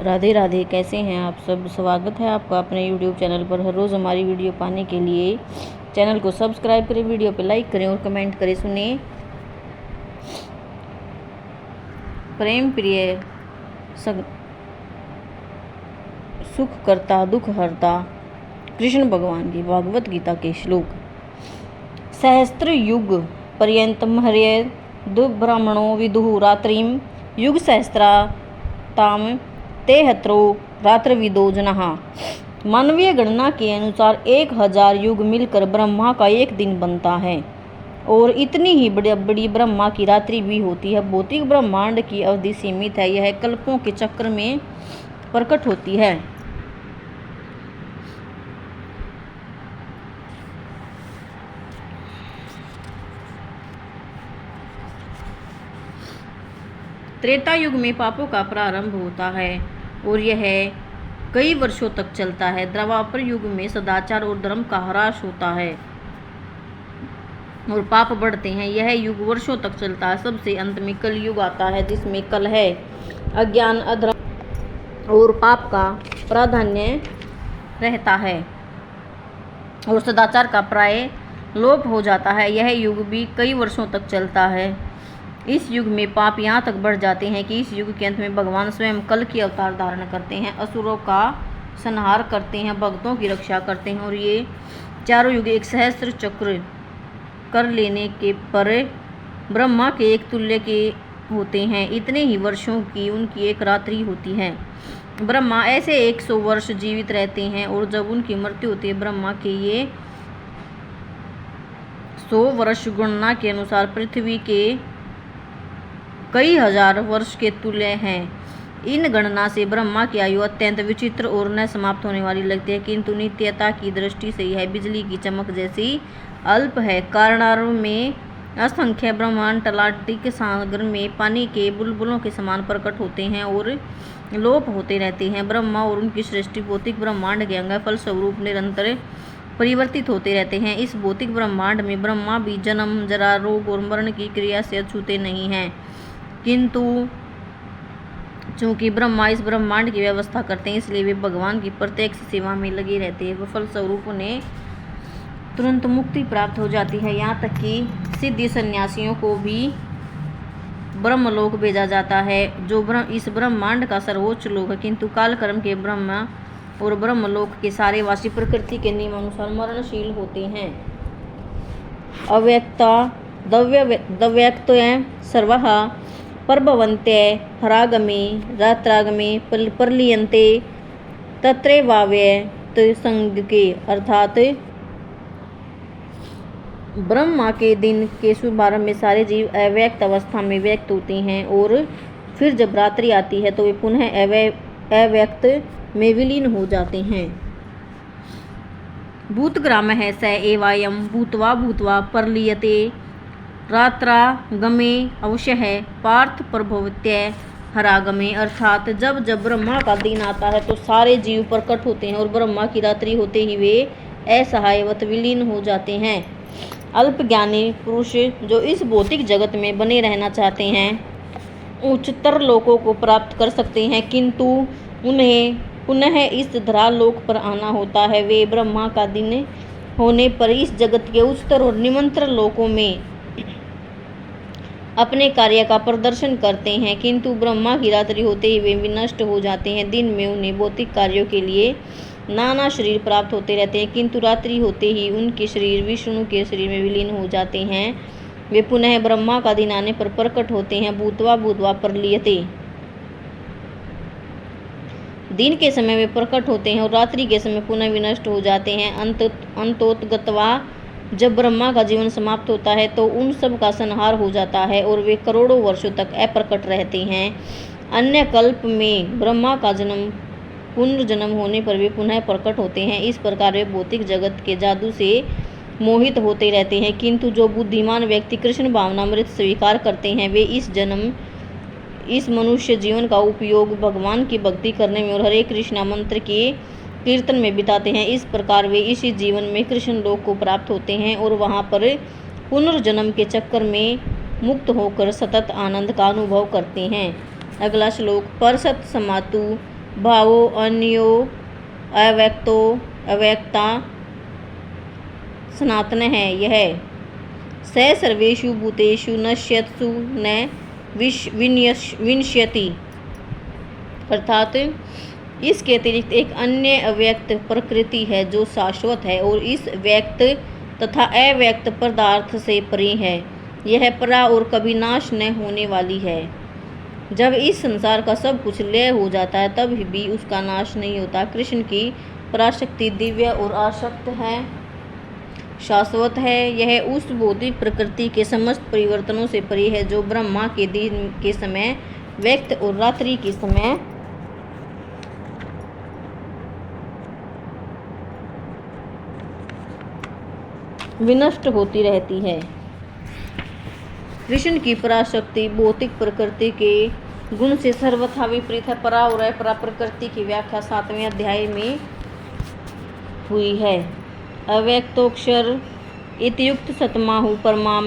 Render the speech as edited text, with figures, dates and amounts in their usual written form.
राधे राधे। कैसे हैं आप सब। स्वागत है आपका अपने YouTube चैनल पर। हर रोज़ हमारी वीडियो पाने के लिए चैनल को सब्सक्राइब करें, वीडियो पे लाइक करें और कमेंट करें। सुने प्रेम प्रिय सुख करता दुख हरता कृष्ण भगवान की भागवत गीता के श्लोक। सहस्त्र युग पर्यंतम हरेद ब्राह्मणो विदुः रात्रिम युग सहस्त्राताम तेहत्रो रात्रविदो जनः। मानवीय गणना के अनुसार 1000 युग मिलकर ब्रह्मा का एक दिन बनता है और इतनी ही बड़ी ब्रह्मा की रात्रि भी होती है। भौतिक ब्रह्मांड की अवधि सीमित है, यह कल्पों के चक्र में प्रकट होती है। त्रेता युग में पापों का प्रारंभ होता है और यह कई वर्षों तक चलता है। द्वापर युग में सदाचार और धर्म का ह्रास होता है और पाप बढ़ते हैं। यह युग वर्षों तक चलता है। सबसे अंत में कल युग आता है, जिसमें कल है अज्ञान, अधर्म और पाप का प्राधान्य रहता है और सदाचार का प्राय लोप हो जाता है। यह युग भी कई वर्षों तक चलता है। इस युग में पाप यहाँ तक बढ़ जाते हैं कि इस युग के अंत में भगवान स्वयं कल की अवतार धारण करते हैं, असुरों का संहार करते हैं, भक्तों की रक्षा करते हैं और ये चारों युग एक सहस्त्र चक्र कर लेने के पर ब्रह्मा के एक तुल्य के होते हैं। इतने ही वर्षों की उनकी एक रात्रि होती है। ब्रह्मा ऐसे 100 वर्ष जीवित रहते हैं और जब उनकी मृत्यु होती है, ब्रह्मा के ये 100 वर्ष गणना के अनुसार पृथ्वी के कई हजार वर्ष के तुल्य हैं। इन गणना से ब्रह्मा की आयु अत्यंत विचित्र और न समाप्त होने वाली लगती है, किंतु नित्यता की दृष्टि से यह बिजली की चमक जैसी अल्प है। कारणारों में असंख्य ब्रह्मांड तलाटिक सागर में पानी के बुलबुलों के समान प्रकट होते हैं और लोप होते रहते हैं। ब्रह्मा और उनकी सृष्टि भौतिक ब्रह्मांड के अंग फलस्वरूप निरंतर परिवर्तित होते रहते हैं। इस भौतिक ब्रह्मांड में ब्रह्मा भी जन्म, जरा, रोग और मरण की क्रिया से अछूते नहीं हैं, किंतु चूंकि ब्रह्मा इस ब्रह्मांड की व्यवस्था करते हैं, इसलिए वे भगवान की प्रत्यक्ष सेवा में लगे रहते हैं। फलस्वरूप उन्हें तुरंत मुक्ति प्राप्त हो जाती है। यहाँ तक कि सिद्धि सन्यासियों को भी ब्रह्मलोक भेजा जाता है, जो इस ब्रह्मांड का सर्वोच्च लोक है। किंतु कालक्रम के ब्रह्मा और ब्रह्मलोक के सारे वासी प्रकृति के नियमानुसार मरणशील होते हैं। अव्यक्ता दव्यक्त सर्वः प्रभवन्ते हरागमे रात्रागमे प्रलीयन्ते तत्रैवाव्यक्त संज्ञके। अर्थात ब्रह्मा के दिन के शुभारंभ में सारे जीव अव्यक्त अवस्था में व्यक्त होते हैं और फिर जब रात्रि आती है तो वे पुनः अव्यक्त में विलीन हो जाते हैं। भूतग्रामः स एवायं भूत्वा भूत्वा प्रलीयते रात्रागमे अवश्य है पार्थ प्रभवत्य हरागमे। अर्थात जब जब ब्रह्मा का दिन आता है तो सारे जीव प्रकट होते हैं और ब्रह्मा की रात्रि होते ही वे असहायवत विलीन हो जाते हैं। अल्पज्ञानी पुरुष जो इस भौतिक जगत में बने रहना चाहते हैं उच्चतर लोकों को प्राप्त कर सकते हैं, किंतु उन्हें पुनः इस धरालोक पर आना होता है। वे ब्रह्मा का दिन होने पर इस जगत के उच्चतर और निम्नतर लोकों में अपने कार्य का प्रदर्शन करते हैं, किंतु ब्रह्मा की रात्रि होते ही वे विनष्ट हो जाते हैं। दिन में उन्हें भौतिक कार्यों के लिए नाना शरीर प्राप्त होते रहते हैं, किंतु रात्रि होते ही उनके शरीर विष्णु के शरीर में विलीन हो जाते हैं। वे पुनः ब्रह्मा का दिन आने पर प्रकट होते हैं। भूत्वा भूत्वा प्रलीयते, दिन के समय वे प्रकट होते हैं और रात्रि के समय पुनः विनष्ट हो जाते हैं। अंतोतगत्वा जब ब्रह्मा का जीवन समाप्त होता है तो उन सब का संहार हो जाता है और वे करोड़ों वर्षों तक अप्रकट रहते हैं। अन्य कल्प में ब्रह्मा का जन्म पुनर्जन्म होने पर वे पुनः प्रकट होते हैं। इस प्रकार वे भौतिक जगत के जादू से मोहित होते रहते हैं, किंतु जो बुद्धिमान व्यक्ति कृष्ण भावनामृत स्वीकार करते हैं वे इस मनुष्य जीवन का उपयोग भगवान की भक्ति करने में और हरे कृष्णा मंत्र के कीर्तन में बिताते हैं। इस प्रकार वे इसी जीवन में कृष्ण लोक को प्राप्त होते हैं और वहाँ पर पुनर्जन्म के चक्कर में मुक्त होकर सतत आनंद का अनुभव करते हैं। अगला श्लोक। परसत समातु भावो अन्यो अव्यक्तो अव्यक्ता सनातन है। यह स सर्वेषु भूतेषु नश्यत्सु न विनश्यति, अर्थात इसके अतिरिक्त एक अन्य अव्यक्त प्रकृति है जो शाश्वत है और इस व्यक्त तथा अव्यक्त पदार्थ से परे है। यह परा और कभी नाश न होने वाली है। जब इस संसार का सब कुछ लय हो जाता है तब भी उसका नाश नहीं होता। कृष्ण की पराशक्ति दिव्य और आसक्त है, शाश्वत है। यह उस भौतिक प्रकृति के समस्त परिवर्तनों से परे है जो ब्रह्मा के दिन के समय व्यक्त और रात्रि के समय विनष्ट होती रहती है। कृष्ण की पराशक्ति भौतिक प्रकृति के गुण से सर्वथा विपरीत है। परा और अपरा प्रकृति की व्याख्या 7वें अध्याय में हुई है। अव्यक्तोक्षर इत्युक्त सतमाहु परमा